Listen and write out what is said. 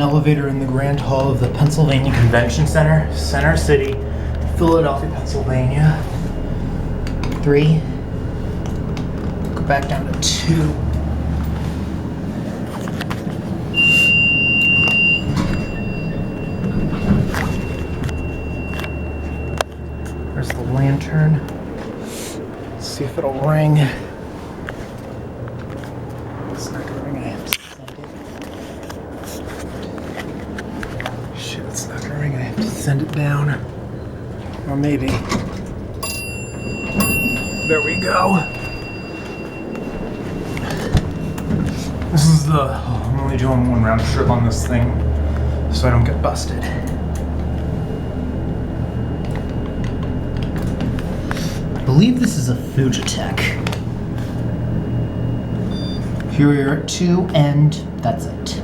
elevator in the Grand Hall of the Pennsylvania Convention Center, Center City, Philadelphia, Pennsylvania. 3. Go back down to 2. There's the lantern. Let's see if it'll ring. It's not gonna ring. I have to send it. Shit, it's not gonna ring. I have to send it down. Or maybe. There we go. This is I'm only doing one round trip on this thing so I don't get busted. I believe this is a Fujitec. Here we are at 2 and that's it.